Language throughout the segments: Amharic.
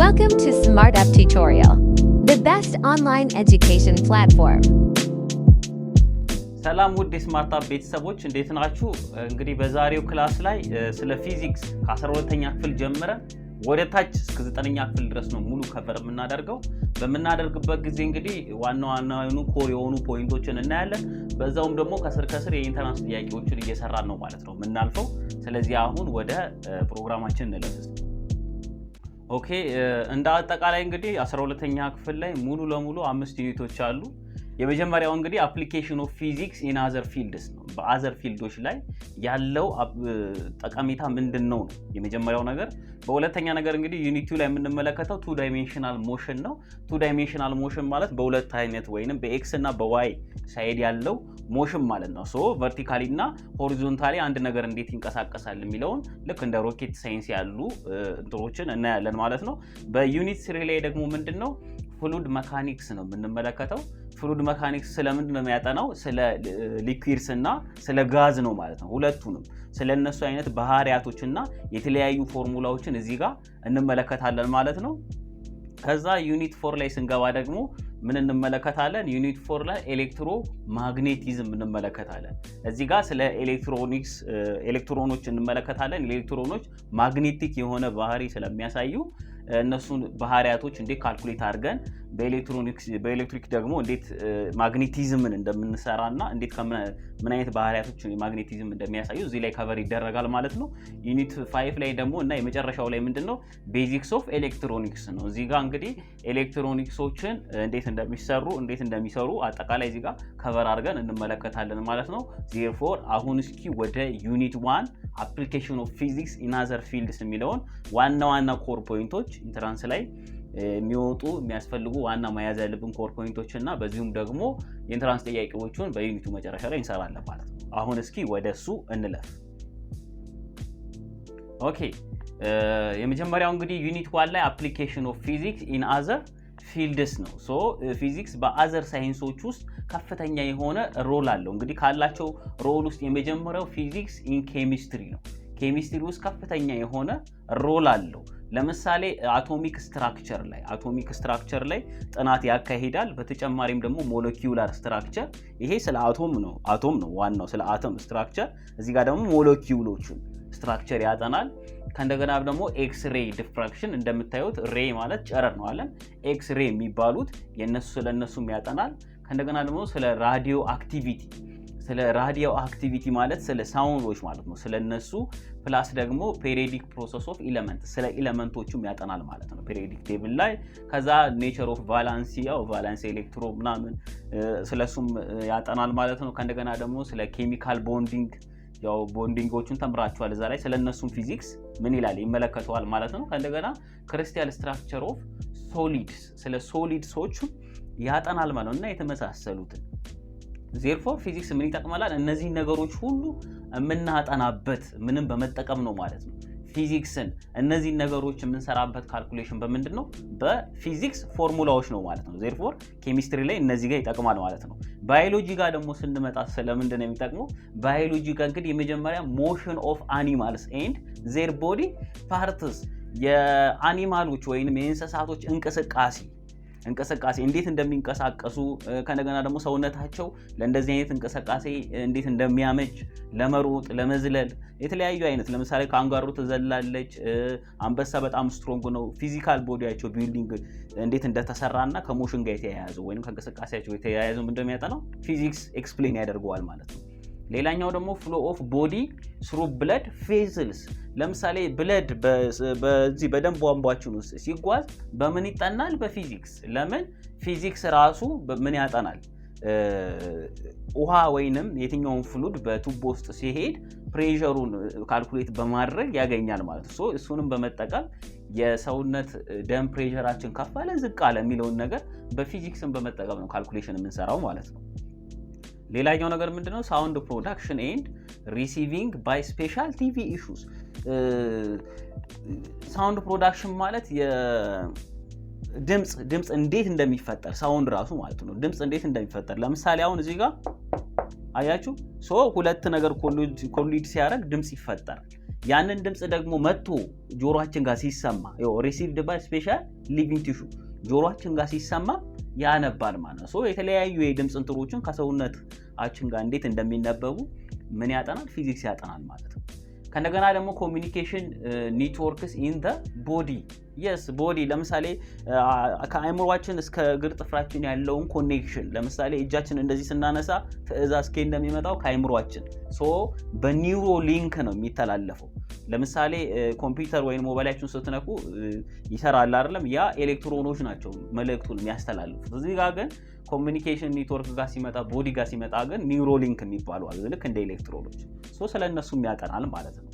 Welcome to Smart Up Tutorial, the best online education platform. ሰላም ውድ ስማርት አፕ ቤተሰቦች እንዴት ናችሁ? እንግዲህ በዛሬው ክላስ ላይ ስለ ፊዚክስ ከ12ኛ ክፍል ጀምረን ወደ ታች እስከ 9ኛ ክፍል ድረስ ነው ሙሉ ከቨር የምናደርገው። በመናደርግበት ጊዜ እንግዲህ ዋና ኮር የሆኑ ፖይንቶችን እናያለን። በዛውም ደግሞ ከስር የኢንተራንስ ጥያቄዎችን እየሰራን ነው ማለት ነው የምናልፈው። ስለዚህ አሁን ወደ ፕሮግራማችን እንለፍ። ኦኬ እንደ አጠቃላይ እንግዲህ 12ኛ ክፍል ላይ ሙሉ ለሙሉ 5 ዩኒቶች አሉ። የመጀመሪያው እንግዲህ አፕሊኬሽን ኦፍ ፊዚክስ ኢን አዘር ፊልድስ ነው። በአዘር ፊልዶች ላይ ያለው ጠቀሜታ ምንድነው ነው የመጀመሪያው ነገር። በሁለተኛ ነገር እንግዲህ ዩኒት 2 ላይ የምንመለከተው ቱ ዳይሜንሽናል ሞሽን ነው። ቱ ዳይሜንሽናል ሞሽን ማለት በሁለት አይነት ወይንም በኤክስ እና በዋይ ሳይድ ያለው ሞሽን ማለት ነው። ሶ ቨርቲካሊ እና ሆሪዞንታሊ አንድ ነገር እንዴት ይንቀሳቀሳል የሚለውን ልክ እንደ ሮኬት ሳይንስ ያሉ እንትሮችን እናያለን ማለት ነው። በዩኒት 3 ላይ ደግሞ ምንድነው ፍሉድ መካኒክስ ነው የምንመለከተው። ፍሉድ መካኒክስ ስለምንድን ነው የሚያጠናው? ስለ ሊኩዊድስ እና ስለ ጋዝ ነው ማለት ነው። ሁለቱንም ስለነሱ አይነት ባህሪያቶችና የተለያዩ ፎርሙላዎችን እዚህ ጋር እንመለከታለን ማለት ነው። ከዛ ዩኒት 4 ላይ ስንገባ ደግሞ ምን እንመለከታለን? ዩኒት 4 ላይ ኤሌክትሮ ማግኔቲዝም እንመለከታለን። እዚህ ጋር ስለ ኤሌክትሮኖች እንመለከታለን። ኤሌክትሮኖች ማግኔቲክ የሆነ ባህሪ ስለሚያሳዩ እነሱን ባህሪያቶች እንዴት ካልኩሌት አድርገን በኤሌክትሪክ ደግሞ እንዴት ማግኔቲዝምን እንደምንሰራና እንዴት ምን አይነት ባህሪያቶች ማግኔቲዝም እንደሚያሳዩ እዚህ ላይ ከቨር ይደረጋል ማለት ነው። ዩኒት 5 ላይ ደግሞ እና የመጨረሻው ላይ ምንድነው ቤዚክስ ኦፍ ኤሌክትሮኒክስ ነው። እዚህ ጋር እንግዲህ ኤሌክትሮኒክሶችን እንዴት እንደሚሰሩ አጠቃላይ እዚህ ጋር ከቨር አድርገን እንመለከታለን ማለት ነው። therefore አሁን እስኪ ወደ ዩኒት 1 አፕሊኬሽን ኦፍ ፊዚክስ ኢን አዘር ፊልድስ የሚለውን ዋና ኮር ፖይንቶች ኢንትራንስ ላይ የሚያስፈልጉ ዋና መያዝ ያለብን ኮር ፖይንቶች እና በዚሁም ደግሞ የኢንትራንስ ጥያቄዎችን በዩኒቱ መጨረሻ ላይ እንሰራለን ማለት ነው። አሁን እስኪ ወደሱ እንለፍ። ኦኬ የመጀመሪያው እንግዲህ ዩኒት 1 ላይ አፕሊኬሽን ኦፍ ፊዚክስ ኢን አዘር ፊልድስ ነው። ሶ ፊዚክስ በአዘር ሳይንሶች ውስጥ ከፍተኛ የሆነ ሮል አለው። እንግዲህ ካላቸው ሮል ውስጥ የመጀመሪያው ፊዚክስ ኢን ኬሚስትሪ ነው። ኬሚስትሪ ውስጥ ከፍተኛ የሆነ ሮል አለው። ለምሳሌ አቶሚክ ስትራክቸር ላይ ጥናት ያካሂዳል። በተጨማሪም ደግሞ ሞለኪውላር ስትራክቸር፣ ይሄ ስለ አቶም ነው ዋናው ስለ አቶም ስትራክቸር። እዚህ ጋር ደግሞ ሞለኪውሎችን ስትራክቸር ያጠናል። ከእንደገና ደግሞ ኤክስ ሬይ ዲፍራክሽን፣ እንደምታዩት ሬይ ማለት ጨረር ነው አለን። ኤክስ ሬይ የሚባሉት ስለነሱም ያጠናል። ከእንደገና ደግሞ ስለ ራዲዮ አክቲቪቲ ማለት ስለ ሳውንዶች ማለት ነው ስለነሱ፣ ፕላስ ደግሞ ፔሪዮዲክ ፕሮሰስ ኦፍ ኤሌመንት ስለ ኤሌመንቶቹም ያጠናል ማለት ነው ፔሪዮዲክ ቴብል ላይ። ከዛ ኔቸር ኦፍ ቫላንሲ ኤሌክትሮ ምናምን ስለሱም ያጠናል ማለት ነው። ከእንደገና ደግሞ ስለ ኬሚካል ቦንዲንግ ቦንዲንጎቹን ተምራችኋል እዛ ላይ። ስለነሱም ፊዚክስ ምን ይላል ይመለከተዋል ማለት ነው። ከእንደገና ክሪስታል ስትራክቸር ኦፍ ሶሊድስ ስለ ሶሊድሶቹ ያጠናል ማለት ነው እና የተመሳሰሉትን። therefore ፊዚክስ ምን ይጠቅማል? እነዚህ ነገሮች ሁሉ የምናጠናበት ምንም በመጠቀም ነው ማለት ነው። ፊዚክስን እነዚህ ነገሮች የምንሰራበት ካልኩሌሽን በምንድነው? በፊዚክስ ፎርሙላዎች ነው ማለት ነው። therefore ኬሚስትሪ ላይ እነዚህ ጋር ይጠቅማል ማለት ነው። ባዮሎጂ ጋር ደግሞ ስንመጣ ስለምንድን ነው የሚጠቅመው? ባዮሎጂ ጋር እንግዲህ የመጀመሪያ ሞሽን ኦፍ አኒማልስ ኤንድ ዜር ቦዲ ፓርትስ የአኒማሎች ወይንም የእንስሳቶች እንቅስቃሴ እንዴት እንደሚንቀሳቀሱ፣ ከነገና ደግሞ ሰውነታቸው ለእንደዚህ አይነት እንቅስቃሴ እንዴት እንደሚያመች፣ ለመሮጥ፣ ለመዝለል የተለያዩ አይነት ለምሳሌ ካንጋሩ ትዘላለች፣ አንበሳ በጣም ስትሮንግ ነው። ፊዚካል ቦዲያቸው ቢልዲንግ እንዴት እንደተሰራና ከሞሽን ጋር የተያያዘው ወይንም ከእንቅስቃሴያቸው የተያያዘው ምንድነው የሚያጠናው? ፊዚክስ ኤክስፕሌን ያደርገዋል ማለት ነው። ሌላኛው ደግሞ ፍሎ ኦፍ ቦዲ ስሩ ብለድ ቬዝልስ። ለምሳሌ ብለድ በዚህ በደም ቧንቧችን ውስጥ ሲጓዝ በምን ይጠናል? በፊዚክስ። ለምን? ፊዚክስ ራሱ ምን ያጠናል? ውሃ ወይንም የትኛውን ፍሉድ በቱቦ ውስጥ ሲሄድ ፕሬሸሩን ካልኩሌት በማድረግ ያገኛል ማለት ነው። እሱንም በመጠቀም የሰውነት ደም ፕሬሸራችን ከፍ አለ ዝቅ አለ የሚለውን ነገር በፊዚክስን በመጠቀም ነው ካልኩሌሽን የምንሰራው ማለት ነው። ሌላኛው ነገር ምንድነው? ሳውንድ ፕሮዳክሽን ኤንድ ሪሲቪንግ ባይ ስፔሻል ቲቪ ኢሹስ። ሳውንድ ፕሮዳክሽን ማለት ድምጽ እንዴት እንደሚፈጠር ሳውንድ ራሱ ማለት ነው። ድምጽ እንዴት እንደሚፈጠር ለምሳሌ አሁን እዚህ ጋር አያችሁ ሁለት ነገር ኮሊድ ሲያደርግ ድምጽ ይፈጠራል። ያንን ድምጽ ደግሞ መጥቶ ጆሮአችን ጋር ሲሰማ ሪሲቭድ ባይ ስፔሻል ሊቪንግ ቲሹ ጆሮአችን ጋር ሲሰማ ያነባል ማለት ነው። የተለያዩ የድምጽ እንትሮችን ከሰውነታችን ጋር እንዴት እንደሚነበቡ ምን ያጠናል? ፊዚክስ ያጠናል ማለት ነው። ከነገና ደግሞ ኮሚኒኬሽን ኔትወርክስ ኢን ዘ ቦዲ ቦዲ ለምሳሌ ከአይምሮአችን እስከ እግር ጥፍራችን ያለውን ኮኔክሽን ለምሳሌ እጃችን እንደዚህ ስናነሳ ትዕዛዝ እንደሚመጣው ከአይምሮአችን በኒውሮ ሊንክ ነው የሚተላለፈው። ለምሳሌ ኮምፒውተር ወይም ሞባይላችሁን ስትነኩ ይሰራል አይደለም? ያ ኤሌክትሮኖች ናቸው መልእክቱን የሚያስተላልፉት። እዚህ ጋር ግን ኮሚኒኬሽን ኔትወርክ ጋር ሲመጣ ቦዲ ጋር ሲመጣ ግን ኒውሮ ሊንክ የሚባሉ አሉ ልክ እንደ ኤሌክትሮኖች ስለነሱም ያጠናል ማለት ነው።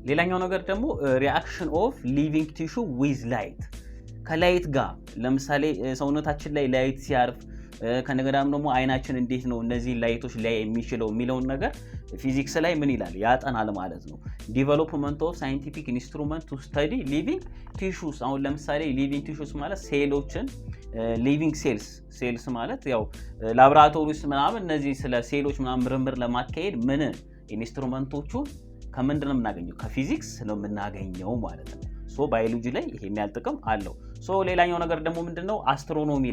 ሌላኛው ነገር ደግሞ ሪአክሽን ኦፍ ሊቪንግ ቲሹ ዊዝ ላይት ከላይት ጋር ለምሳሌ ሰውነታችን ላይ ላይት ሲያርፍ ከነገዳም ደግሞ አይናችን እንዴት ነው እነዚህ ላይቶች ላይ የሚችለው የሚለውን ነገር ፊዚክስ ላይ ምን ይላል ያጠናል ማለት ነው። ዲቨሎፕመንት ኦፍ ሳይንቲፊክ ኢንስትሩመንት ቱ ስተዲ ሊቪንግ ቲሹስ አሁን ለምሳሌ ሊቪንግ ቲሹስ ማለት ሴሎችን ሊቪንግ ሴልስ ማለት ያው ላብራቶሪ ውስጥ ምናምን እነዚህ ስለ ሴሎች ምናምን ምርምር ለማካሄድ ምን ኢንስትሩመንቶቹን ከምንድን ነው የምናገኘው? ከፊዚክስ ነው የምናገኘው ማለት ነው። ባዮሎጂ ላይ ይሄን ያህል ጥቅም አለው። ሌላኛው ነገር ደግሞ ምንድነው? አስትሮኖሚ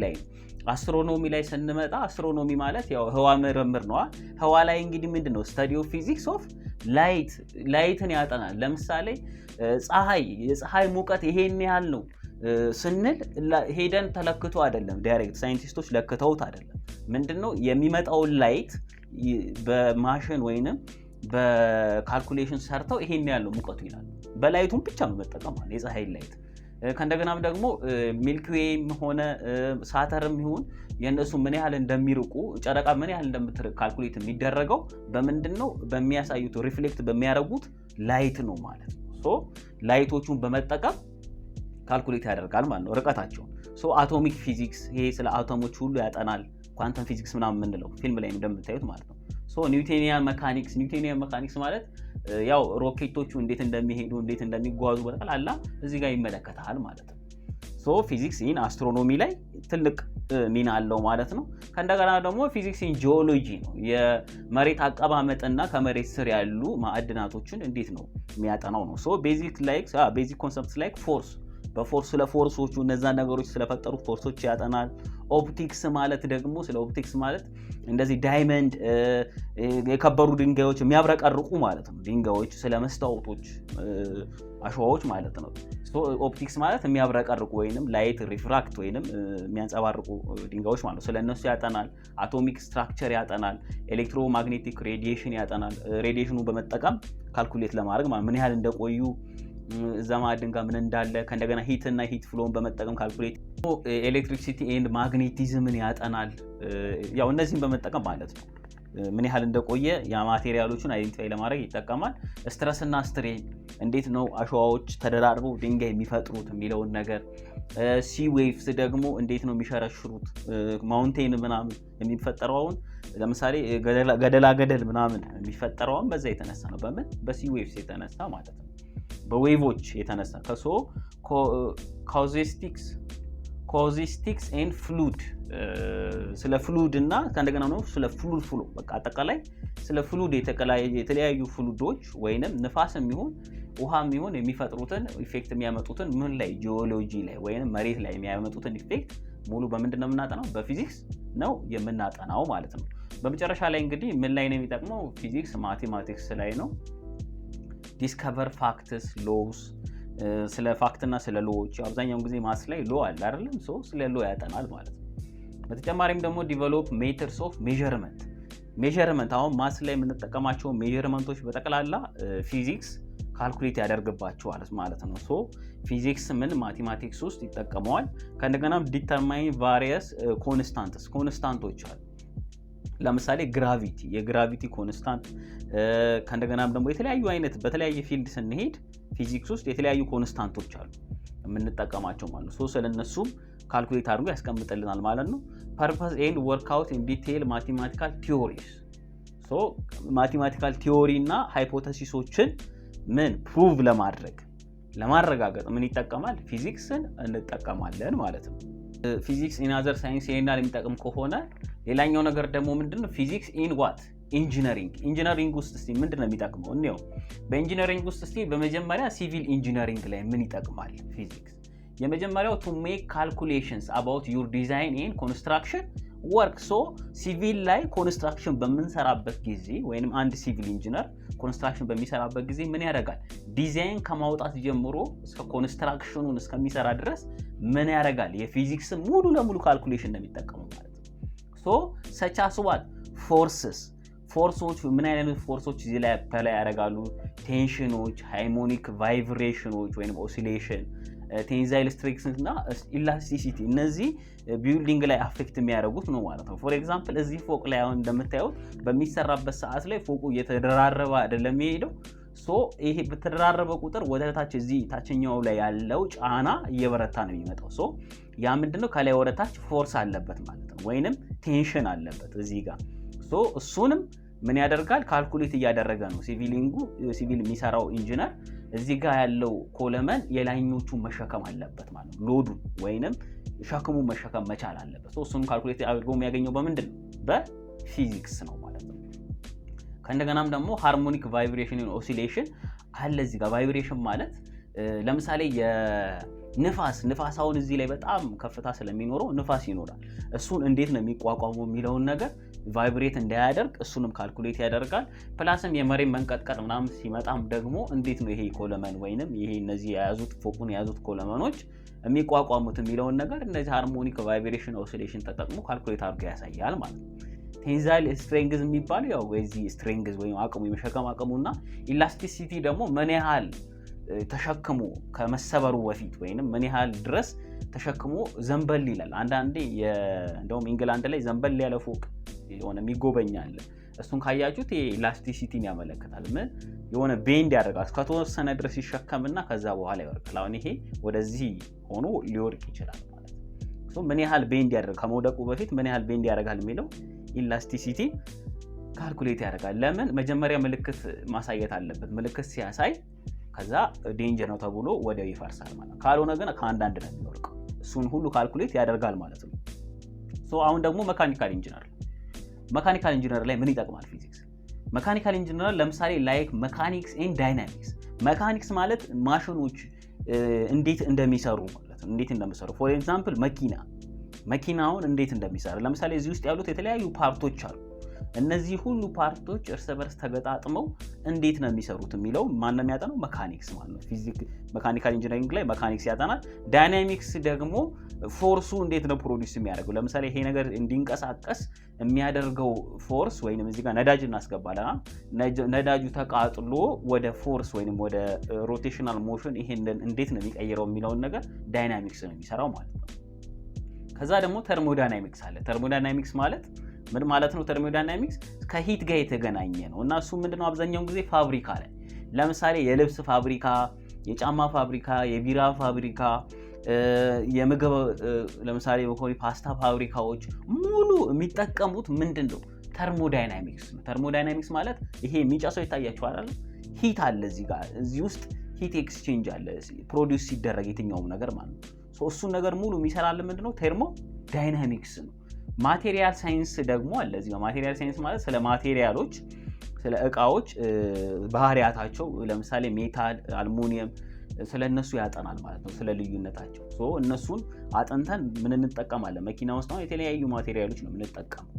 ላይ ስንመጣ አስትሮኖሚ ማለት ያው ህዋ ምርምር ነው። ህዋ ላይ እንግዲህ ምንድነው? ስታዲ ኦፍ ፊዚክስ ኦፍ ላይትን ያጠናል። ለምሳሌ የፀሐይ ሙቀት ይሄን ያህል ነው ስንል ሄደን ተለክቶ አይደለም፣ ዳይሬክት ሳይንቲስቶች ለክተውት አይደለም። ምንድነው የሚመጣውን ላይት በማሽን ወይንም በካልኩሌሽን ሰርተው ይሄን ያለው ሙቀቱ ይላል። በላይቱን ብቻ ነው መጠቀም ማለት የፀሐይ ላይት። ከእንደገናም ደግሞ ሚልኪ ዌይም ሆነ ሳተርም ይሁን የነሱ ምን ያህል እንደሚርቁ ጨረቃ ምን ያህል እንደምትርቅ ካልኩሌት የሚደረገው በምንድነው? በሚያሳዩት ሪፍሌክት በሚያደርጉት ላይት ነው ማለት ነው። ላይቶቹን በመጠቀም ካልኩሌት ያደርጋል ማለት ነው ርቀታቸውን። አቶሚክ ፊዚክስ ይሄ ስለ አቶሞች ሁሉ ያጠናል። ኳንተም ፊዚክስ ምናምን የምንለው ፊልም ላይ እንደምታዩት ማለት ነው። ኒውቶኒያን መካኒክስ ማለት ያው ሮኬቶቹ እንዴት እንደሚሄዱ እንዴት እንደሚጓዙ በጠቅላላ እዚህ ጋር ይመለከታል ማለት ነው። ፊዚክስ ኢን አስትሮኖሚ ላይ ትልቅ ሚና አለው ማለት ነው። ከእንደገና ደግሞ ፊዚክስ ኢን ጂኦሎጂ ነው የመሬት አቀማመጥና ከመሬት ስር ያሉ ማዕድናቶችን እንዴት ነው የሚያጠናው ነው። ቤዚክ ኮንሰፕትስ ላይክ ፎርስ ስለ ፎርሶቹ እነዛ ነገሮች ስለፈጠሩ ፎርሶች ያጠናል። ኦፕቲክስ ማለት ደግሞ ስለ ኦፕቲክስ ማለት እንደዚህ ዳይመንድ የከበሩ ድንጋዮች የሚያብረቀርቁ ማለት ነው። ድንጋዮች ስለ መስታወቶች አሸዋዎች ማለት ነው። ኦፕቲክስ ማለት የሚያብረቀርቁ ወይንም ላይት ሪፍራክት ወይንም የሚያንጸባርቁ ድንጋዮች ማለት ነው። ስለነሱ ያጠናል። አቶሚክ ስትራክቸር ያጠናል። ኤሌክትሮማግኔቲክ ሬዲዬሽን ያጠናል። ሬዲዬሽኑ በመጠቀም ካልኩሌት ለማድረግ ማለት ምን ያህል እንደቆዩ እዛ ማዕድን ጋር ምን እንዳለ ከእንደገና ሂት እና ሂት ፍሎን በመጠቀም ካልኩሌት ኤሌክትሪሲቲ ኤንድ ማግኔቲዝምን ያጠናል። ያው እነዚህን በመጠቀም ማለት ነው ምን ያህል እንደቆየ የማቴሪያሎቹን አይደንቲፋይ ለማድረግ ይጠቀማል። ስትረስ እና ስትሬን እንዴት ነው አሸዋዎች ተደራርበው ድንጋይ የሚፈጥሩት የሚለውን ነገር፣ ሲ ዌቭስ ደግሞ እንዴት ነው የሚሸረሽሩት፣ ማውንቴን ምናምን የሚፈጠረውን ለምሳሌ ገደላ ገደል ምናምን የሚፈጠረውን በዛ የተነሳ ነው። በምን በሲ ዌቭስ የተነሳ ማለት ነው። በዌቮች የተነሳ ካውዚስቲክስ ኤንድ ፍሉድ ስለ ፍሉድ እና ከእንደገና ነው ስለ ፍሉድ ፍሎ በቃ አጠቃላይ ስለ ፍሉድ የተለያዩ ፍሉዶች ወይንም ንፋስም ይሁን ውሃም ይሁን የሚፈጥሩትን ኢፌክት የሚያመጡትን ምን ላይ ጂኦሎጂ ላይ ወይንም መሬት ላይ የሚያመጡትን ኢፌክት ሙሉ በምንድን ነው የምናጠናው? በፊዚክስ ነው የምናጠናው ማለት ነው። በመጨረሻ ላይ እንግዲህ ምን ላይ ነው የሚጠቅመው? ፊዚክስ ማቴማቲክስ ላይ ነው። ዲስከቨር ፋክትስ ሎውስ ስለ ፋክትና ስለ ሎዎች አብዛኛውን ጊዜ ማስ ላይ ሎ አለ አይደለም? ስለ ሎ ያጠናል ማለት ነው። በተጨማሪም ደግሞ ዲቨሎፕ ሜተድስ ኦፍ ሜዠርመንት አሁን ማስ ላይ የምንጠቀማቸው ሜዠርመንቶች በጠቅላላ ፊዚክስ ካልኩሌት ያደርግባቸዋል ማለት ነው። ፊዚክስ ምን ማቴማቲክስ ውስጥ ይጠቀመዋል። ከእንደገናም ዲተርማይን ቫሪየስ ኮንስታንቶች አሉ። ለምሳሌ የግራቪቲ ኮንስታንት ከእንደገናም ደግሞ የተለያዩ አይነት በተለያየ ፊልድ ስንሄድ ፊዚክስ ውስጥ የተለያዩ ኮንስታንቶች አሉ የምንጠቀማቸው ማለት ነው። ስለነሱም ካልኩሌት አድርጎ ያስቀምጥልናል ማለት ነው። ፐርፐስ ኤንድ ወርክአውት ኢን ዲቴይል ማቴማቲካል ቲዮሪስ ማቴማቲካል ቲዮሪ እና ሃይፖቴሲሶችን ምን ፕሩቭ ለማረጋገጥ ምን ይጠቀማል? ፊዚክስን እንጠቀማለን ማለት ነው። ፊዚክስ ኢን አዘር ሳይንስ ይሄናል የሚጠቅም ከሆነ ሌላኛው ነገር ደግሞ ምንድነው ፊዚክስ ኢን ዋት ኢንጂነሪንግ ውስጥ እስቲ ምንድነው የሚጠቅመው እንየው። በኢንጂነሪንግ ውስጥ እስቲ በመጀመሪያ ሲቪል ኢንጂነሪንግ ላይ ምን ይጠቅማል ፊዚክስ? የመጀመሪያው to make calculations about your design and construction work። ሶ ሲቪል ላይ ኮንስትራክሽን በምንሰራበት ጊዜ ወይንም አንድ ሲቪል ኢንጂነር ኮንስትራክሽን በሚሰራበት ጊዜ ምን ያደርጋል? ዲዛይን ከማውጣት ጀምሮ እስከ ኮንስትራክሽኑን እስከሚሰራ ድረስ ምን ያደርጋል? የፊዚክስ ሙሉ ለሙሉ ካልኩሌሽን ነው የሚጠቀመው ማለት ነው። ሶ such as what ፎርሶች ምን አይነት ፎርሶች እዚህ ላይ አፕላይ ያደርጋሉ? ቴንሽኖች፣ ሃርሞኒክ ቫይብሬሽኖች ወይንም ኦሲሌሽን፣ ቴንዛይል ስትሬክስ እና ኢላስቲሲቲ እነዚህ ቢልዲንግ ላይ አፌክት የሚያደርጉት ነው ማለት ነው። ፎር ኤግዛምፕል እዚህ ፎቅ ላይ አሁን እንደምታዩት በሚሰራበት ሰዓት ላይ ፎቁ እየተደራረበ አይደለም የሚሄደው። ሶ ይሄ በተደራረበ ቁጥር ወደ ታች እዚህ ታችኛው ላይ ያለው ጫና እየበረታ ነው የሚመጣው። ሶ ያ ምንድነው ከላይ ወደ ታች ፎርስ አለበት ማለት ነው ወይንም ቴንሽን አለበት እዚህ ጋር። ሶ እሱንም ምን ያደርጋል? ካልኩሌት እያደረገ ነው ሲቪል የሚሰራው ኢንጂነር። እዚህ ጋር ያለው ኮለመን የላይኞቹ መሸከም አለበት ማለት ነው። ሎዱ ወይንም ሸክሙ መሸከም መቻል አለበት። ሶ እሱንም ካልኩሌት አድርጎ የሚያገኘው በምንድን ነው? በፊዚክስ ነው ማለት ነው። ከእንደገናም ደግሞ ሃርሞኒክ ቫይብሬሽን እና ኦሲሌሽን አለ እዚህ ጋር። ቫይብሬሽን ማለት ለምሳሌ ንፋስ አሁን እዚህ ላይ በጣም ከፍታ ስለሚኖረው ንፋስ ይኖራል። እሱን እንዴት ነው የሚቋቋመው የሚለውን ነገር ቫይብሬት እንዳያደርግ እሱንም ካልኩሌት ያደርጋል። ፕላስም የመሬት መንቀጥቀጥ ምናምን ሲመጣም ደግሞ እንዴት ነው ይሄ ኮለመን ወይንም ይሄ እነዚህ ፎቁን የያዙት ኮለመኖች የሚቋቋሙት የሚለውን ነገር እነዚህ ሃርሞኒክ ቫይብሬሽን ኦሲሌሽን ተጠቅሞ ካልኩሌት አድርጎ ያሳያል ማለት ነው። ቴንዛይል ስትሬንግዝ የሚባለው ያው በዚህ ስትሬንግዝ ወይም አቅሙ የመሸከም አቅሙና ኢላስቲሲቲ ደግሞ ምን ያህል ተሸክሞ ከመሰበሩ በፊት ወይንም ምን ያህል ድረስ ተሸክሞ ዘንበል ይላል። አንዳንዴ እንደውም ኢንግላንድ ላይ ዘንበል ያለ ፎቅ የሆነ የሚጎበኛል። እሱን ካያችሁት ኢላስቲሲቲን ያመለክታል። ምን የሆነ ቤንድ ያደርጋል ከተወሰነ ድረስ ይሸከምና ከዛ በኋላ ይወርቃል። አሁን ይሄ ወደዚህ ሆኖ ሊወርቅ ይችላል ማለት ነው። ምን ያህል ቤንድ ያደርጋል ከመውደቁ በፊት ምን ያህል ቤንድ ያደርጋል የሚለው ኢላስቲሲቲ ካልኩሌት ያደርጋል። ለምን መጀመሪያ ምልክት ማሳየት አለበት። ምልክት ሲያሳይ ከዛ ዴንጀር ነው ተብሎ ወዲያው ይፈርሳል ማለት ነው። ካልሆነ ግን ከአንዳንድ ነው የሚወርቀው። እሱን ሁሉ ካልኩሌት ያደርጋል ማለት ነው። አሁን ደግሞ መካኒካል ኢንጂነር ላይ ምን ይጠቅማል ፊዚክስ? መካኒካል ኢንጂነር ለምሳሌ ላይክ መካኒክስ ኤንድ ዳይናሚክስ። መካኒክስ ማለት ማሽኖች እንዴት እንደሚሰሩ ማለት ነው። እንዴት እንደሚሰሩ ፎር ኤግዛምፕል መኪናውን እንዴት እንደሚሰራ ለምሳሌ እዚህ ውስጥ ያሉት የተለያዩ ፓርቶች አሉ። እነዚህ ሁሉ ፓርቶች እርስ በርስ ተገጣጥመው እንዴት ነው የሚሰሩት የሚለው ማን ነው የሚያጠናው? መካኒክስ ማለት ነው። መካኒካል ኢንጂነሪንግ ላይ መካኒክስ ያጠናል። ዳይናሚክስ ደግሞ ፎርሱ እንዴት ነው ፕሮዲዩስ የሚያደርገው። ለምሳሌ ይሄ ነገር እንዲንቀሳቀስ የሚያደርገው ፎርስ ወይንም እዚህ ጋር ነዳጅ እናስገባለን። ነዳጁ ተቃጥሎ ወደ ፎርስ ወይንም ወደ ሮቴሽናል ሞሽን ይሄንን እንዴት ነው የሚቀይረው የሚለውን ነገር ዳይናሚክስ ነው የሚሰራው ማለት ነው። ከዛ ደግሞ ተርሞዳይናሚክስ አለ። ተርሞዳይናሚክስ ማለት ምን ማለት ነው? ተርሞዳይናሚክስ ከሂት ጋር የተገናኘ ነው እና እሱ ምንድነው አብዛኛውን ጊዜ ፋብሪካ ላይ ለምሳሌ የልብስ ፋብሪካ፣ የጫማ ፋብሪካ፣ የቢራ ፋብሪካ፣ የምግብ ለምሳሌ ፓስታ ፋብሪካዎች ሙሉ የሚጠቀሙት ምንድነው? ተርሞዳይናሚክስ ነው። ተርሞዳይናሚክስ ማለት ይሄ የሚጨሰው ይታያችኋል አይደል? ሂት አለ እዚህ ጋር። እዚህ ውስጥ ሂት ኤክስቼንጅ አለ ፕሮዲዩስ ሲደረግ የትኛውም ነገር ማለት ነው። እሱን ነገር ሙሉ የሚሰራልን ምንድነው? ተርሞዳይናሚክስ ነው። ማቴሪያል ሳይንስ ደግሞ አለ እዚህ ጋር። ማቴሪያል ሳይንስ ማለት ስለ ማቴሪያሎች፣ ስለ እቃዎች ባህሪያታቸው ለምሳሌ ሜታል፣ አልሙኒየም ስለነሱ ያጠናል ማለት ነው፣ ስለ ልዩነታቸው። እነሱን አጥንተን ምን እንጠቀማለን? መኪና ውስጥ ነው የተለያዩ ማቴሪያሎች ነው የምንጠቀመው።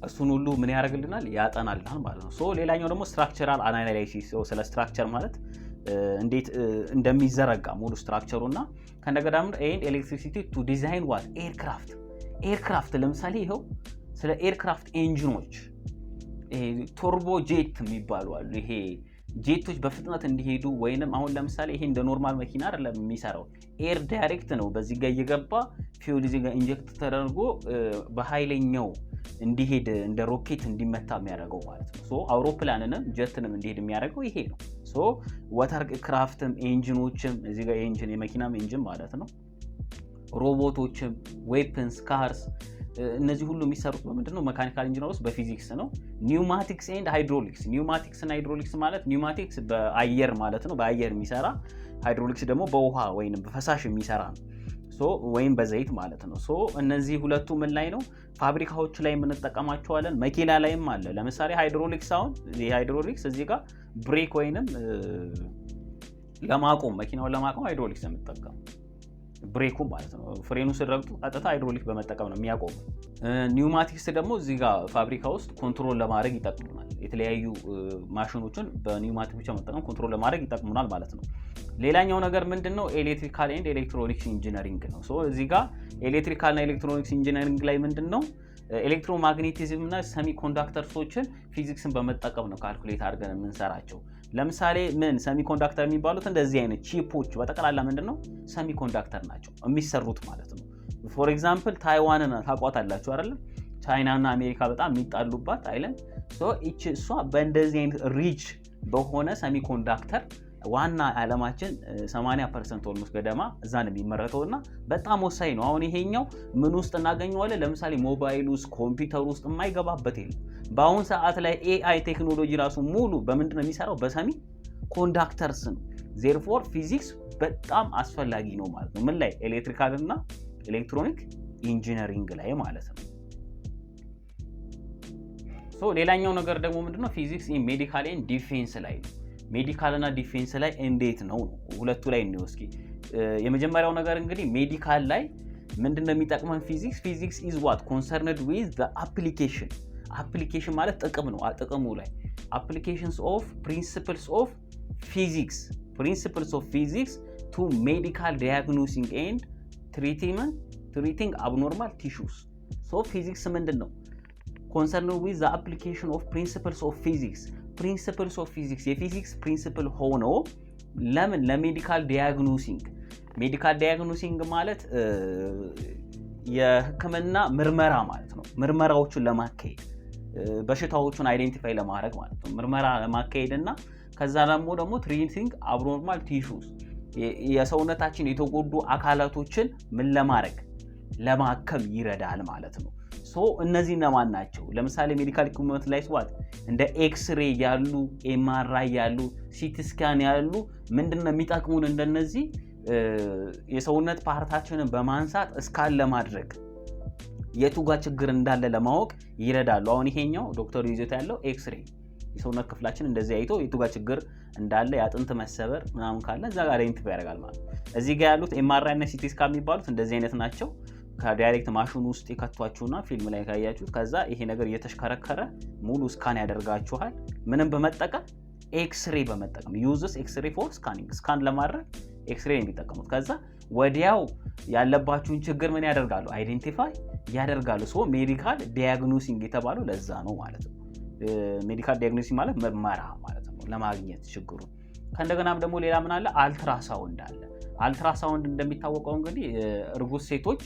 እሱን ሁሉ ምን ያደርግልናል? ያጠናልናል ማለት ነው። ሌላኛው ደግሞ ስትራክቸራል አናላይሲስ። ስለ ስትራክቸር ማለት እንዴት እንደሚዘረጋ ሙሉ ስትራክቸሩና ከነገዳ ኤሌክትሪሲቲ ቱ ዲዛይን ዋት ኤርክራፍት ለምሳሌ ይኸው ስለ ኤርክራፍት ኤንጂኖች ቱርቦ ጄት የሚባሉ አሉ። ይሄ ጄቶች በፍጥነት እንዲሄዱ ወይንም አሁን ለምሳሌ ይሄ እንደ ኖርማል መኪና አይደለም የሚሰራው፣ ኤር ዳይሬክት ነው። በዚህ ጋር እየገባ ፊውል እዚህ ጋር ኢንጀክት ተደርጎ በኃይለኛው እንዲሄድ እንደ ሮኬት እንዲመታ የሚያደርገው ማለት ነው። አውሮፕላንንም ጀትንም እንዲሄድ የሚያደርገው ይሄ ነው። ወተር ክራፍትም ኤንጂኖችም እዚህ ጋር ኤንጂን የመኪናም ኤንጂን ማለት ነው። ሮቦቶችም፣ ዌፐንስ፣ ካርስ እነዚህ ሁሉ የሚሰሩት በምንድነው? መካኒካል ኢንጂነር ውስጥ በፊዚክስ ነው። ኒውማቲክስ ኤንድ ሃይድሮሊክስ። ኒውማቲክስ እና ሃይድሮሊክስ ማለት ኒውማቲክስ በአየር ማለት ነው፣ በአየር የሚሰራ ሃይድሮሊክስ ደግሞ በውሃ ወይንም በፈሳሽ የሚሰራ ነው። ወይም በዘይት ማለት ነው። እነዚህ ሁለቱ ምን ላይ ነው ፋብሪካዎች ላይ የምንጠቀማቸዋለን። መኪና ላይም አለ። ለምሳሌ ሃይድሮሊክስ አሁን ሃይድሮሊክስ እዚህ ጋር ብሬክ ወይንም ለማቆም መኪናውን ለማቆም ሃይድሮሊክስ ነው የምንጠቀመው ብሬኩ ማለት ነው። ፍሬኑ ሲረግጡ ቀጥታ ሃይድሮሊክ በመጠቀም ነው የሚያቆሙ። ኒውማቲክስ ደግሞ እዚህ ጋር ፋብሪካ ውስጥ ኮንትሮል ለማድረግ ይጠቅሙናል። የተለያዩ ማሽኖችን በኒውማቲክ ብቻ መጠቀም ኮንትሮል ለማድረግ ይጠቅሙናል ማለት ነው። ሌላኛው ነገር ምንድነው ኤሌክትሪካል ኤንድ ኤሌክትሮኒክስ ኢንጂነሪንግ ነው። እዚህ ጋር ኤሌክትሪካል እና ኤሌክትሮኒክስ ኢንጂነሪንግ ላይ ምንድነው ኤሌክትሮማግኔቲዝም እና ሰሚኮንዳክተርሶችን ፊዚክስን በመጠቀም ነው ካልኩሌት አድርገን የምንሰራቸው። ለምሳሌ ምን ሰሚኮንዳክተር የሚባሉት እንደዚህ አይነት ቺፖች በጠቅላላ ምንድነው ሰሚኮንዳክተር ናቸው የሚሰሩት ማለት ነው። ፎር ኤግዛምፕል ታይዋንን ታውቋታላችሁ አይደል? ቻይና እና አሜሪካ በጣም የሚጣሉባት አይለን። እሷ በእንደዚህ አይነት ሪች በሆነ ሰሚኮንዳክተር ዋና ዓለማችን 80% ኦልሞስት ገደማ እዛ ነው የሚመረተው እና በጣም ወሳኝ ነው። አሁን ይሄኛው ምን ውስጥ እናገኘዋለን? ለምሳሌ ሞባይል ውስጥ ኮምፒውተር ውስጥ የማይገባበት የለም። በአሁን ሰዓት ላይ ኤአይ ቴክኖሎጂ ራሱ ሙሉ በምንድን ነው የሚሰራው? በሰሚ ኮንዳክተርስ ነው። ዜርፎር ፊዚክስ በጣም አስፈላጊ ነው ማለት ነው። ምን ላይ? ኤሌክትሪካል እና ኤሌክትሮኒክ ኢንጂነሪንግ ላይ ማለት ነው። ሌላኛው ነገር ደግሞ ምንድነው ፊዚክስ ኢን ሜዲካል ኤንድ ዲፌንስ ላይ ነው። ሜዲካል እና ዲፌንስ ላይ እንዴት ነው? ሁለቱ ላይ ነው። እስኪ የመጀመሪያው ነገር እንግዲህ ሜዲካል ላይ ምንድነው የሚጠቅመን ፊዚክስ ኢዝ ዋት ኮንሰርንድ ዊዝ ዘ አፕሊኬሽን። አፕሊኬሽን ማለት ጥቅም ነው። ጥቅሙ ላይ አፕሊኬሽንስ ኦፍ ፕሪንሲፕልስ ኦፍ ፊዚክስ ቱ ሜዲካል ዳያግኖሲንግ ኤንድ ትሪቲንግ አብኖርማል ቲሹስ። ፊዚክስ ምንድነው ኮንሰርንድ ዊዝ ዘ አፕሊኬሽን ኦፍ ፕሪንሲፕልስ ኦፍ ፊዚክስ የፊዚክስ ፕሪንሲፕል ሆኖ ለምን ለሜዲካል ዳያግኖሲንግ ማለት የህክምና ምርመራ ማለት ነው። ምርመራዎቹን ለማካሄድ በሽታዎቹን አይዴንቲፋይ ለማድረግ ማለት ነው። ምርመራ ለማካሄድ እና ከዛ ደግሞ ትሪቲንግ አብኖርማል ቲሹስ የሰውነታችን የተጎዱ አካላቶችን ምን ለማድረግ ለማከም ይረዳል ማለት ነው። እነዚህ እነማን ናቸው? ለምሳሌ ሜዲካል ኢኩዊፕመንት ላይ ስዋት እንደ ኤክስሬ ያሉ ኤምአርአይ ያሉ ሲቲ ስካን ያሉ ምንድነው የሚጠቅሙን? እንደነዚህ የሰውነት ፓርታችንን በማንሳት እስካን ለማድረግ የቱ ጋር ችግር እንዳለ ለማወቅ ይረዳሉ። አሁን ይሄኛው ዶክተሩ ይዞት ያለው ኤክስሬ የሰውነት ክፍላችን እንደዚህ አይቶ የቱ ጋር ችግር እንዳለ ያጥንት መሰበር ምናምን ካለ እዛ ጋር አይደንቲፋይ ያደርጋል ማለት ነው። እዚህ ጋር ያሉት ኤምአርአይ እና ሲቲ ስካን የሚባሉት እንደዚህ አይነት ናቸው። ከዳይሬክት ማሽኑ ውስጥ ይከቷችሁና ፊልም ላይ ካያችሁት ከዛ ይሄ ነገር እየተሽከረከረ ሙሉ ስካን ያደርጋችኋል። ምንም በመጠቀም ኤክስሬ በመጠቀም ዩዝስ ኤክስሬ ፎር ስካኒንግ ስካን ለማድረግ ኤክስሬ የሚጠቀሙት። ከዛ ወዲያው ያለባችሁን ችግር ምን ያደርጋሉ? አይዴንቲፋይ ያደርጋሉ። ሜዲካል ዲያግኖሲንግ የተባለው ለዛ ነው ማለት ነው። ሜዲካል ዲያግኖሲንግ ማለት ምርመራ ማለት ነው ለማግኘት ችግሩን። ከእንደገናም ደግሞ ሌላ ምን አለ? አልትራሳውንድ አለ። አልትራሳውንድ እንደሚታወቀው እንግዲህ እርጉዝ ሴቶች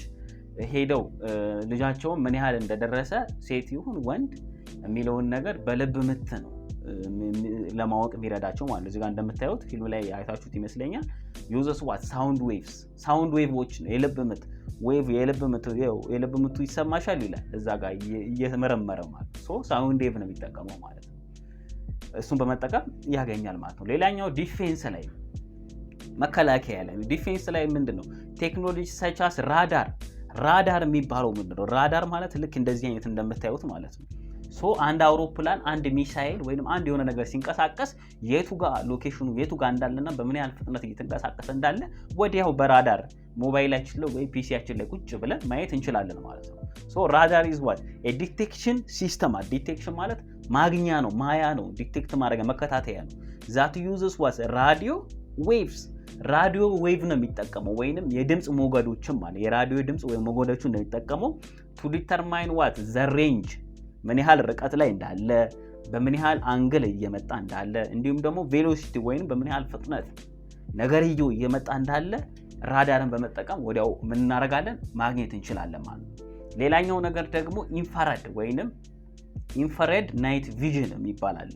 ሄደው ልጃቸውን ምን ያህል እንደደረሰ ሴት ይሁን ወንድ የሚለውን ነገር በልብ ምት ነው ለማወቅ የሚረዳቸው ማለት ነው። እዚህ ጋር እንደምታዩት ፊልም ላይ አይታችሁት ይመስለኛል። ዩዘስ ዋት ሳውንድ ዌቮች ነው። የልብ ምቱ ይሰማሻል ይላል እዛ ጋር እየመረመረ ማለት ነው። ሳውንድ ዌቭ ነው የሚጠቀመው ማለት ነው። እሱን በመጠቀም ያገኛል ማለት ነው። ሌላኛው ዲፌንስ ላይ መከላከያ ላይ ዲፌንስ ላይ ምንድነው ቴክኖሎጂ ሰቻስ ራዳር የሚባለው ምንድነው? ራዳር ማለት ልክ እንደዚህ አይነት እንደምታዩት ማለት ነው። አንድ አውሮፕላን አንድ ሚሳኤል ወይንም አንድ የሆነ ነገር ሲንቀሳቀስ የቱ ጋር ሎኬሽኑ የቱ ጋር እንዳለና በምን ያህል ፍጥነት እየተንቀሳቀሰ እንዳለ ወዲያው በራዳር ሞባይላችን ላይ ወይ ፒሲያችን ላይ ቁጭ ብለን ማየት እንችላለን ማለት ነው። ራዳር ኢዝ ዋት ኤ ዲቴክሽን ሲስተም። ዲቴክሽን ማለት ማግኛ ነው፣ ማያ ነው፣ ዲቴክት ማድረግ መከታተያ ነው። ዛት ዩዝስ ዋት ራዲዮ ዌቭ ነው የሚጠቀመው ወይንም የድምጽ ሞገዶችም ማለት የራዲዮ ድምጽ ወይ ሞገዶችን ነው የሚጠቀመው ቱ ዲተርማይን ዋት ዘ ሬንጅ ምን ያህል ርቀት ላይ እንዳለ በምን ያህል አንግል እየመጣ እንዳለ እንዲሁም ደግሞ ቬሎሲቲ ወይንም በምን ያህል ፍጥነት ነገርየው እየመጣ እንዳለ ራዳርን በመጠቀም ወዲያው ምን እናደርጋለን ማግኘት እንችላለን ማለት ነው። ሌላኛው ነገር ደግሞ ኢንፍራሬድ ናይት ቪዥን የሚባል አለ።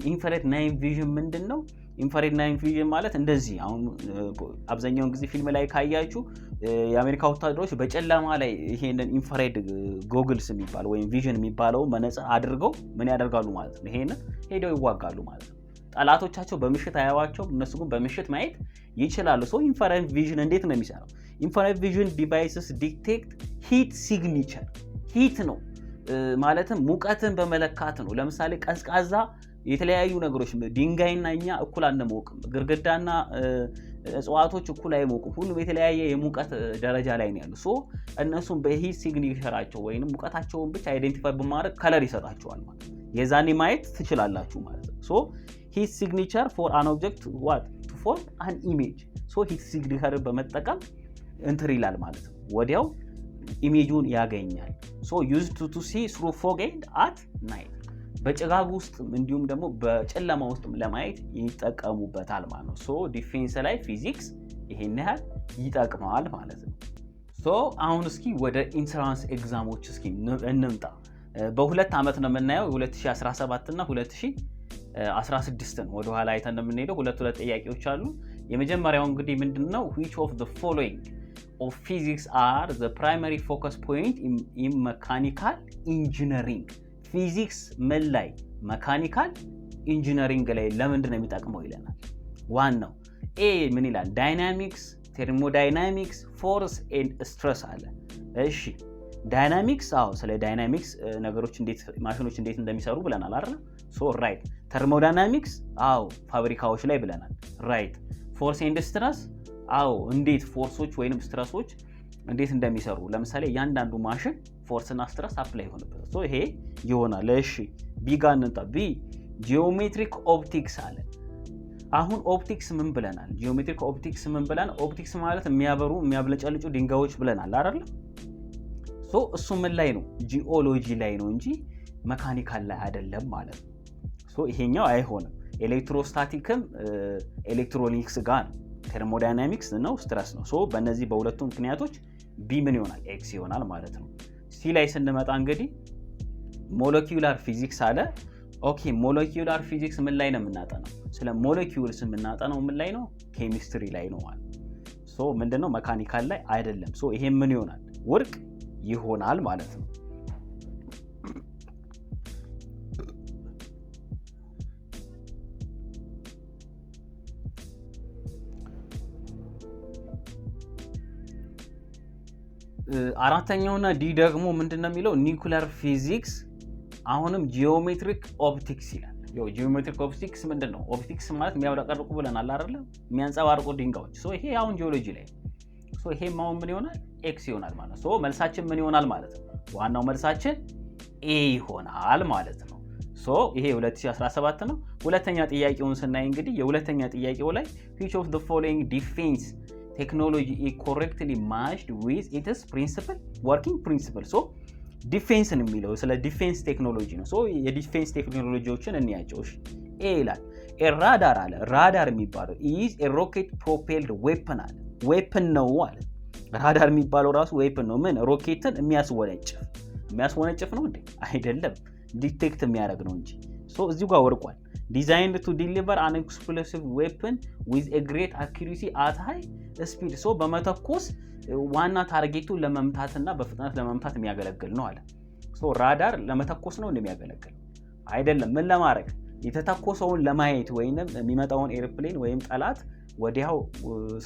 ኢንፍራሬድ ናይት ቪዥን ምንድነው? ኢንፍራሬድ ናይት ቪዥን ማለት እንደዚህ አሁን አብዛኛውን ጊዜ ፊልም ላይ ካያችሁ የአሜሪካ ወታደሮች በጨለማ ላይ ይሄንን ኢንፍራሬድ ጎግልስ የሚባል ወይም ቪዥን የሚባለው መነጽር አድርገው ምን ያደርጋሉ ማለት ነው። ይሄንን ሄደው ይዋጋሉ ማለት ነው። ጠላቶቻቸው በምሽት አያዋቸው፣ እነሱ ግን በምሽት ማየት ይችላሉ። ኢንፍራሬድ ቪዥን እንዴት ነው የሚሰራው? ኢንፍራሬድ ቪዥን ዲቫይስስ ዲቴክት ሂት ሲግኒቸር። ሂት ነው ማለትም ሙቀትን በመለካት ነው። ለምሳሌ ቀዝቃዛ የተለያዩ ነገሮች ድንጋይና እኛ እኩል አንሞቅም፣ ግድግዳና እጽዋቶች እኩል አይሞቁም። ሁሉም የተለያየ የሙቀት ደረጃ ላይ ነው ያሉ። ሶ እነሱም በሂት ሲግኒቸራቸው ወይንም ሙቀታቸውን ብቻ አይደንቲፋይ በማድረግ ከለር ይሰጣቸዋል ማለት ነው። የዛኔ ማየት ትችላላችሁ ማለት ነው። ሶ ሂት ሲግኒቸር ፎር አን ኦብጀክት ዋት ቱ ፎርም አን ኢሜጅ። ሶ ሂት ሲግኒቸር በመጠቀም እንትን ይላል ማለት ነው፣ ወዲያው ኢሜጁን ያገኛል። ሶ ዩዝድ ቱ ሲ ስሩ ፎግ ኤንድ አት ናይት። በጭጋግ ውስጥ እንዲሁም ደግሞ በጨለማ ውስጥ ለማየት ይጠቀሙበታል ማለት ነው። ሶ ዲፌንስ ላይ ፊዚክስ ይሄን ያህል ይጠቅማል ማለት ነው። ሶ አሁን እስኪ ወደ ኢንትራንስ ኤግዛሞች እስኪ እንምጣ። በሁለት ዓመት ነው የምናየው፣ 2017 እና 2016 ወደ ኋላ አይተን እንደምንሄደው ሁለት ጥያቄዎች አሉ። የመጀመሪያው እንግዲህ ምንድነው which of the following of physics are the primary focus point in mechanical engineering? ፊዚክስ ምን ላይ መካኒካል ኢንጂነሪንግ ላይ ለምንድን ነው የሚጠቅመው ይለናል። ዋናው ኤ ምን ይላል? ዳይናሚክስ፣ ቴርሞዳይናሚክስ፣ ፎርስ ኤንድ ስትረስ አለ። እሺ ዳይናሚክስ፣ አዎ ስለ ዳይናሚክስ ነገሮች እንዴት ማሽኖች እንዴት እንደሚሰሩ ብለናል አይደል? ሶ ራይት። ተርሞዳይናሚክስ፣ አዎ ፋብሪካዎች ላይ ብለናል። ራይት። ፎርስ ኤንድ ስትረስ፣ አዎ እንዴት ፎርሶች ወይንም ስትረሶች እንዴት እንደሚሰሩ ለምሳሌ እያንዳንዱ ማሽን ፎርስና ስትረስ አፕላይ ይሆንበታል። ሶ ይሄ ይሆናል። እሺ ቢ ጋር እንጣ። ቢ ጂኦሜትሪክ ኦፕቲክስ አለ። አሁን ኦፕቲክስ ምን ብለናል? ጂኦሜትሪክ ኦፕቲክስ ምን ብለናል? ኦፕቲክስ ማለት የሚያበሩ የሚያብለጨልጩ ድንጋዮች ብለናል አይደል? ሶ እሱ ምን ላይ ነው? ጂኦሎጂ ላይ ነው እንጂ መካኒካል ላይ አይደለም ማለት ነው። ሶ ይሄኛው አይሆንም። ኤሌክትሮስታቲክም ኤሌክትሮኒክስ ጋር ነው። ቴርሞዳይናሚክስ ነው፣ ስትረስ ነው። ሶ በእነዚህ በሁለቱ ምክንያቶች ቢ ምን ይሆናል? ኤክስ ይሆናል ማለት ነው። ሲ ላይ ስንመጣ እንግዲህ ሞለኪውላር ፊዚክስ አለ። ኦኬ ሞለኪውላር ፊዚክስ ምን ላይ ነው የምናጠናው? ስለ ሞለኪውልስ የምናጠናው ምን ላይ ነው? ኬሚስትሪ ላይ ነው ማለት። ሶ ምንድነው መካኒካል ላይ አይደለም። ሶ ይሄ ምን ይሆናል? ውድቅ ይሆናል ማለት ነው። አራተኛውና ዲ ደግሞ ምንድነው የሚለው? ኒኩለር ፊዚክስ አሁንም ጂኦሜትሪክ ኦፕቲክስ ይላል። ያው ጂኦሜትሪክ ኦፕቲክስ ምንድነው? ኦፕቲክስ ማለት የሚያብረቀርቁ ብለናል አይደል? የሚያንጸባርቁ ድንጋዮች። ሶ ይሄ አሁን ጂኦሎጂ ላይ። ሶ ይሄ አሁን ምን ይሆናል? ኤክስ ይሆናል ማለት ነው። ሶ መልሳችን ምን ይሆናል ማለት ነው? ዋናው መልሳችን ኤ ይሆናል ማለት ነው። ሶ ይሄ 2017 ነው። ሁለተኛ ጥያቄውን ስናይ እንግዲህ የሁለተኛ ጥያቄው ላይ which of the following defense technology is correctly matched with its principle working principle? ሶ ዲፌንስ ነው የሚለው ስለ ዲፌንስ ቴክኖሎጂ ነው። ሶ የዲፌንስ ቴክኖሎጂዎችን እንያቸው። እሺ ኤ ይላል ራዳር አለ። ራዳር የሚባለው is a rocket propelled weapon አለ። ዌፐን ነው አለ። ራዳር የሚባለው ራሱ ዌፐን ነው። ምን ሮኬትን የሚያስወነጭፍ ነው እንዴ? አይደለም፣ ዲቴክት የሚያደርግ ነው እንጂ። ሶ እዚሁ ጋር ወርቋል። designed to deliver an explosive weapon with a great accuracy at high speed. ሶ በመተኮስ ዋና ታርጌቱን ለመምታትና በፍጥነት ለመምታት የሚያገለግል ነው አለ። ሶ ራዳር ለመተኮስ ነው እንደሚያገለግል አይደለም። ምን ለማድረግ? የተተኮሰውን ለማየት ወይንም የሚመጣውን ኤርፕሌን ወይም ጠላት ወዲያው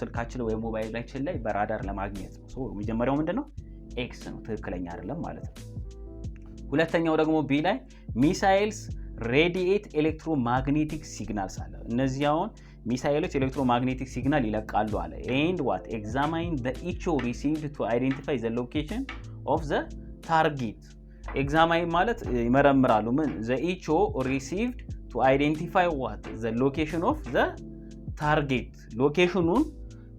ስልካችን ወይም ሞባይላችን ላይ በራዳር ለማግኘት ነው። ሶ መጀመሪያው ምንድነው? ኤክስ ነው፣ ትክክለኛ አይደለም ማለት ነው። ሁለተኛው ደግሞ ቢ ላይ ሚሳይልስ ሬዲኤት ኤሌክትሮማግኔቲክ ሲግናልስ አለ። እነዚህ አሁን ሚሳይሎች ኤሌክትሮማግኔቲክ ሲግናል ይለቃሉ አለ። ኤንድ ዋት ኤግዛማይን ዘ ኢቾ ሪሲቭድ ቱ አይደንቲፋይ ዘ ሎኬሽን ኦፍ ዘ ታርጌት። ኤግዛማይን ማለት ይመረምራሉ። ምን ዘ ኢቾ ሪሲቭድ ቱ አይደንቲፋይ ዋት ዘ ሎኬሽን ኦፍ ዘ ታርጌት፣ ሎኬሽኑን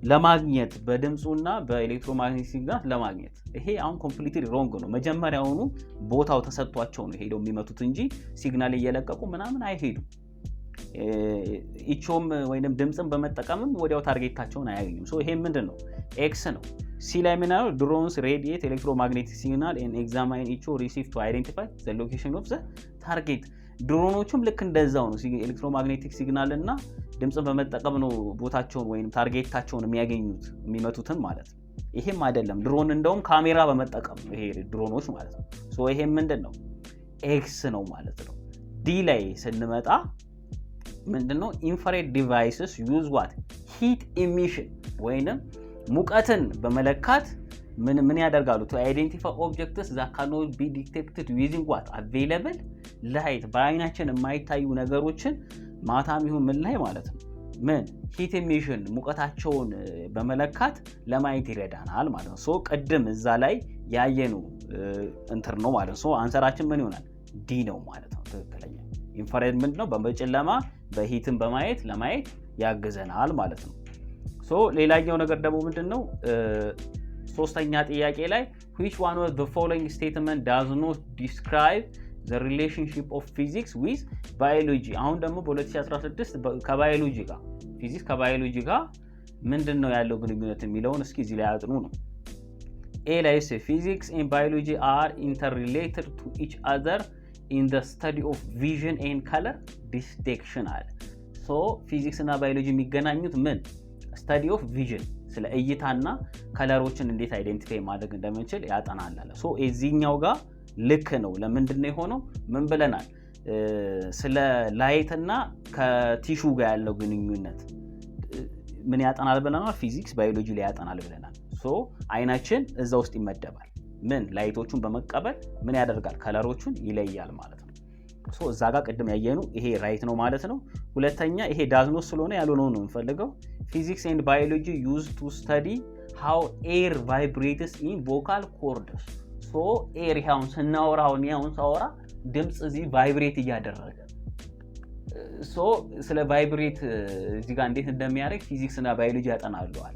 ለማግኘት በድምፁና በኤሌክትሮማግኔቲክ ሲግናል ለማግኘት። ይሄ አሁን ኮምፕሊትሊ ሮንግ ነው። መጀመሪያውኑ ቦታው ተሰጥቷቸው ነው ሄደው የሚመቱት እንጂ ሲግናል እየለቀቁ ምናምን አይሄዱም። ኢቾም ወይንም ድምፅን በመጠቀምም ወዲያው ታርጌታቸውን አያገኙም። ሶ ይሄ ምንድነው? ኤክስ ነው። ሲ ላይ ምን ያለው? ድሮንስ ሬዲየት ኤሌክትሮማግኔቲክ ሲግናል ኤንድ ኤግዛማይን ኢቾ ሪሲቭ ቱ አይደንቲፋይ ዘ ሎኬሽን ኦፍ ዘ ታርጌት። ድሮኖቹም ልክ እንደዛው ነው። ኤሌክትሮማግኔቲክ ሲግናል እና ድምፅን በመጠቀም ነው ቦታቸውን ወይንም ታርጌታቸውን የሚመቱትን ማለት ነው። ይሄም አይደለም። ድሮን እንደውም ካሜራ በመጠቀም ነው ይሄ ድሮኖች ማለት ነው። ሶ ይሄም ምንድነው? ኤክስ ነው ማለት ነው። ዲ ላይ ስንመጣ ምንድነው? ኢንፍራሬድ ዲቫይስስ ዩዝ ዋት ሂት ኢሚሽን ወይንም ሙቀትን በመለካት ምን ያደርጋሉ? to identify objects that cannot be detected using what available light በአይናችን የማይታዩ ነገሮችን ማታም ይሁን ምን ላይ ማለት ነው ምን heat emission ሙቀታቸውን በመለካት ለማየት ይረዳናል ማለት ነው። ሶ ቀደም እዛ ላይ ያየነው እንትን ነው ማለት ነው። ሶ አንሰራችን ምን ይሆናል? ዲ ነው ማለት ነው ትክክለኛ። ኢንፍራሬድ ምንድነው? በጨለማ በሂትን በማየት ለማየት ያግዘናል ማለት ነው። ሶ ሌላኛው ነገር ደግሞ ምንድነው? ሶስተኛ ጥያቄ ላይ which one of the following statement does not describe the relationship of physics with biology? አሁን ደግሞ በ2016 ከባዮሎጂ ጋር ፊዚክስ ከባዮሎጂ ጋር ምንድነው ያለው ግንኙነት የሚለውን እስኪ እዚህ ላይ አጥኑ ነው። A ላይ physics and biology are interrelated to each other in the study of vision and color distinction አለ። ሶ ፊዚክስ እና ባዮሎጂ የሚገናኙት ምን study of vision ስለ እይታና ከለሮችን እንዴት አይደንቲፋይ ማድረግ እንደምንችል ያጠናል አለ። ሶ እዚህኛው ጋር ልክ ነው። ለምንድን ነው የሆነው? ምን ብለናል? ስለ ላይት እና ከቲሹ ጋር ያለው ግንኙነት ምን ያጠናል ብለናል? ፊዚክስ ባዮሎጂ ላይ ያጠናል ብለናል። ሶ አይናችን እዛ ውስጥ ይመደባል። ምን ላይቶቹን በመቀበል ምን ያደርጋል? ከለሮቹን ይለያል ማለት ነው። ሶ እዛ ጋር ቅድም ያየኑ ይሄ ራይት ነው ማለት ነው። ሁለተኛ ይሄ ዳዝኖ ስለሆነ ያልሆነው ነው የምፈልገው። Physics and biology used to study how air vibrates in vocal cords. So air ያውን ስናወራውን ያውን ሳወራ ድምጽ እዚህ ቫይብሬት እያደረገ ሶ ስለ ቫይብሬት እዚህ ጋር እንዴት እንደሚያደርግ ፊዚክስ እና ባዮሎጂ ያጠናሉ አለ።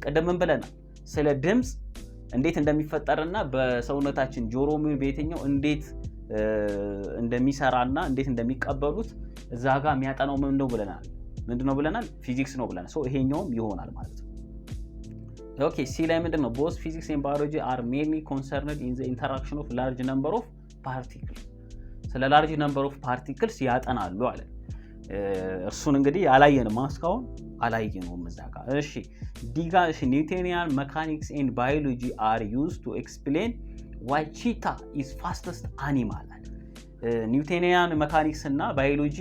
ቀደም ብለናል ስለ ድምጽ እንዴት እንደሚፈጠርና በሰውነታችን ጆሮ ምን በየትኛው እንዴት እንደሚሰራና እንዴት እንደሚቀበሉት እዛ ጋር የሚያጠናው ምንድነው ብለናል? ፊዚክስ ነው ብለናል። ሶ ይሄኛውም ይሆናል ማለት ነው። ኦኬ ሲ ላይ ምንድነው? both physics and biology are mainly concerned in the interaction of large number of particles. ስለ large number of particles ያጠናሉ አለ። እርሱን እንግዲህ አላየንም እስካሁን አላየነውም እዛ ጋር። እሺ ዲጋ Newtonian mechanics and biology are used to explain why cheetah is fastest animal. ኒውቶኒያን መካኒክስ እና ባዮሎጂ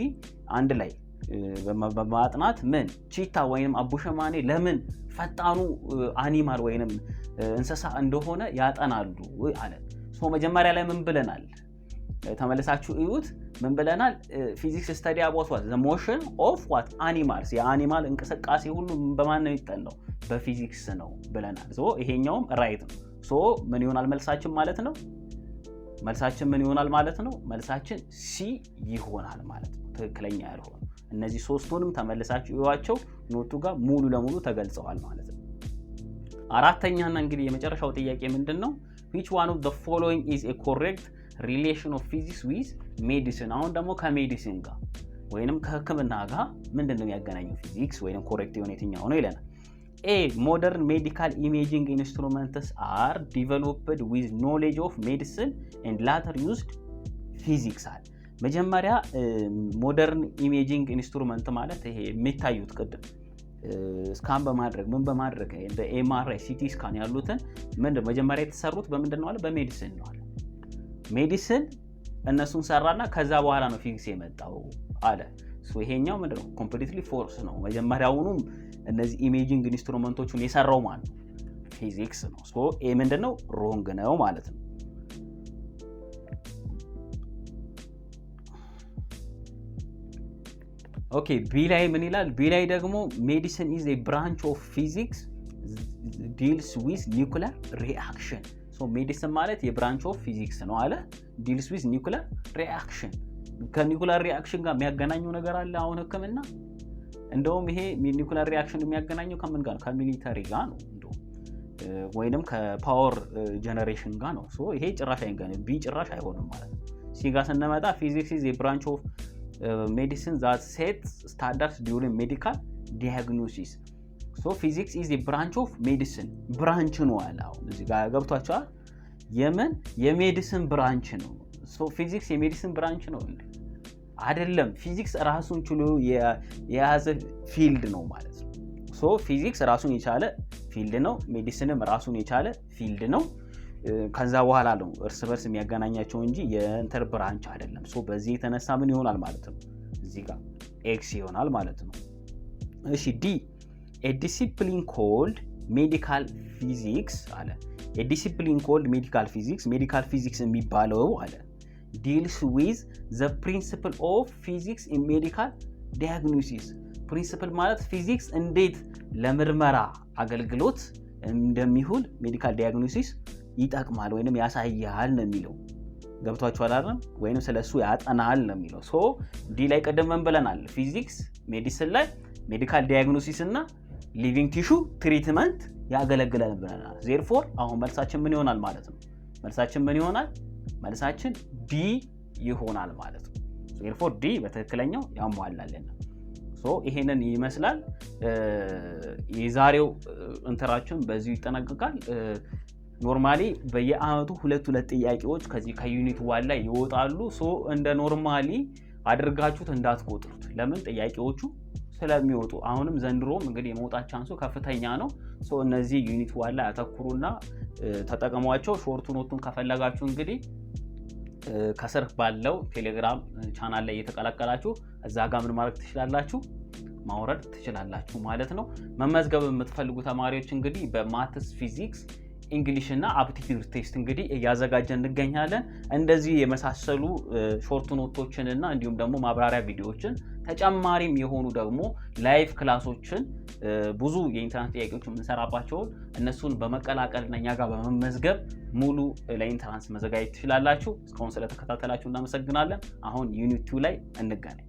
አንድ ላይ በማጥናት ምን ቺታ ወይንም አቡሸማኔ ለምን ፈጣኑ አኒማል ወይንም እንስሳ እንደሆነ ያጠናሉ አለ። ሶ መጀመሪያ ላይ ምን ብለናል? ተመልሳችሁ እዩት። ምን ብለናል? ፊዚክስ ስተዲ አባውት ዋት ዘ ሞሽን ኦፍ ዋት አኒማልስ የአኒማል እንቅስቃሴ ሁሉ በማን ነው የሚጠናው? በፊዚክስ ነው ብለናል። ሶ ይሄኛውም ራይት ነው። ሶ ምን ይሆናል መልሳችን ማለት ነው? መልሳችን ምን ይሆናል ማለት ነው? መልሳችን ሲ ይሆናል ማለት ነው። ትክክለኛ ያልሆነ እነዚህ ሶስቱንም ተመልሳችሁ ይዋቸው ኖቱ ጋር ሙሉ ለሙሉ ተገልጸዋል ማለት ነው። አራተኛና እንግዲህ የመጨረሻው ጥያቄ ምንድነው? which one of the following is a correct relation of physics with medicine? አሁን ደግሞ ከሜዲሲን ጋር ወይንም ከህክምና ጋር ምንድነው የሚያገናኘው ፊዚክስ ወይንም ኮሬክት የሆነ የትኛው ነው ይለናል። A modern medical imaging instruments are developed with knowledge of medicine and later used physics. መጀመሪያ ሞደርን ኢሜጂንግ ኢንስትሩመንት ማለት ይሄ የሚታዩት ቅድም ስካን በማድረግ ምን በማድረግ እንደ ኤምአርአይ ሲቲ ስካን ያሉትን ምንድነው መጀመሪያ የተሰሩት በምንድነው አለ? በሜዲሲን ነው አለ። ሜዲሲን እነሱን ሰራና ከዛ በኋላ ነው ፊዚክስ የመጣው አለ። ሶ ይሄኛው ምንድነው? ኮምፕሊትሊ ፎርስ ነው። መጀመሪያውኑ እነዚህ ኢሜጂንግ ኢንስትሩመንቶቹን የሰራው ማለት ነው ፊዚክስ ነው። ሶ ኤ ምንድነው? ሮንግ ነው ማለት ነው። ኦኬ ቢ ላይ ምን ይላል? ቢ ላይ ደግሞ ሜዲሲን ኢዝ ኤ ብራንች ኦፍ ፊዚክስ ዲልስ ዊዝ ኒውክሊየር ሪአክሽን። ሶ ሜዲሲን ማለት የብራንች ኦፍ ፊዚክስ ነው አለ። ዲልስ ዊዝ ኒውክሊየር ሪአክሽን ከኒውክሊየር ሪአክሽን ጋር የሚያገናኘው ነገር አለ አሁን ህክምና። እንደውም ይሄ ኒውክሊየር ሪአክሽን የሚያገናኘው ከምን ጋር ነው? ከሚሊተሪ ጋር ነው እንደውም ወይንም ከፓወር ጀነሬሽን ጋር ነው። ሶ ይሄ ጭራሽ አይገናኝም። ቢ ጭራሽ አይሆንም ማለት ነው። ሲ ጋር ስንመጣ ፊዚክስ ኢዝ ኤ ብራንች ኦፍ medicine that sets standards during medical diagnosis. So physics is a branch of medicine. branch ነው አለ። አሁን እዚህ ጋር ገብቷችኋል? የሜዲሲን ብራንች ነው። ሶ ፊዚክስ የሜዲሲን ብራንች ነው እንዴ? አይደለም። ፊዚክስ ራሱን ችሎ የያዘ ፊልድ ነው ማለት ነው። ሶ ፊዚክስ ራሱን የቻለ ፊልድ ነው። ሜዲሲንም ራሱን የቻለ ፊልድ ነው። ከዛ በኋላ ነው እርስ በርስ የሚያገናኛቸው እንጂ የኢንተር ብራንች አይደለም። ሶ በዚህ የተነሳ ምን ይሆናል ማለት ነው? እዚህ ጋር ኤክስ ይሆናል ማለት ነው። እሺ ዲ a discipline called ሜዲካል ፊዚክስ አለ a discipline called medical physics የሚባለው አለ deals with the principle of physics in medical diagnosis principle ማለት ፊዚክስ እንዴት ለምርመራ አገልግሎት እንደሚውል ሜዲካል ዲያግኖሲስ ይጠቅማል ወይንም ያሳያል ነው የሚለው ገብቷችኋል አይደል ወይንም ስለሱ ያጠናል ነው የሚለው ሶ ዲ ላይ ቀደም ብለናል ፊዚክስ ሜዲሲን ላይ ሜዲካል ዲያግኖሲስ እና ሊቪንግ ቲሹ ትሪትመንት ያገለግላል ብለናል therefore አሁን መልሳችን ምን ይሆናል ማለት ነው መልሳችን ዲ ይሆናል ማለት ነው therefore ዲ በትክክለኛው ያሟላልን ሶ ይሄንን ይመስላል የዛሬው ኢንተራክሽን በዚህ ይጠናቀቃል ኖርማሊ በየአመቱ ሁለት ጥያቄዎች ከዚህ ከዩኒት 1 ላይ ይወጣሉ ሶ እንደ ኖርማሊ አድርጋችሁት እንዳትቆጥሩት ለምን ጥያቄዎቹ ስለሚወጡ አሁንም ዘንድሮም እንግዲህ የመውጣት ቻንሱ ከፍተኛ ነው ሶ እነዚህ ዩኒት 1 ላይ አተኩሩና ተጠቀሟቸው ሾርት ኖቱን ከፈለጋችሁ እንግዲህ ከስር ባለው ቴሌግራም ቻናል ላይ እየተቀላቀላችሁ እዛ ጋር ምን ማድረግ ትችላላችሁ ማውረድ ትችላላችሁ ማለት ነው መመዝገብ የምትፈልጉ ተማሪዎች እንግዲህ በማትስ ፊዚክስ እንግሊሽ እና አፕቲቲዩድ ቴስት እንግዲህ ያዘጋጀን እንገኛለን እንደዚህ የመሳሰሉ ሾርት ኖቶችን እና እንዲሁም ደግሞ ማብራሪያ ቪዲዮዎችን ተጨማሪም የሆኑ ደግሞ ላይቭ ክላሶችን ብዙ የኢንተራንስ ጥያቄዎችን እንሰራባቸው እነሱን በመቀላቀልና እኛ ጋር በመመዝገብ ሙሉ ለኢንተራንስ መዘጋጀት ትችላላችሁ እስካሁን ስለተከታተላችሁ እናመሰግናለን አሁን ዩኒት 2 ላይ እንገናኝ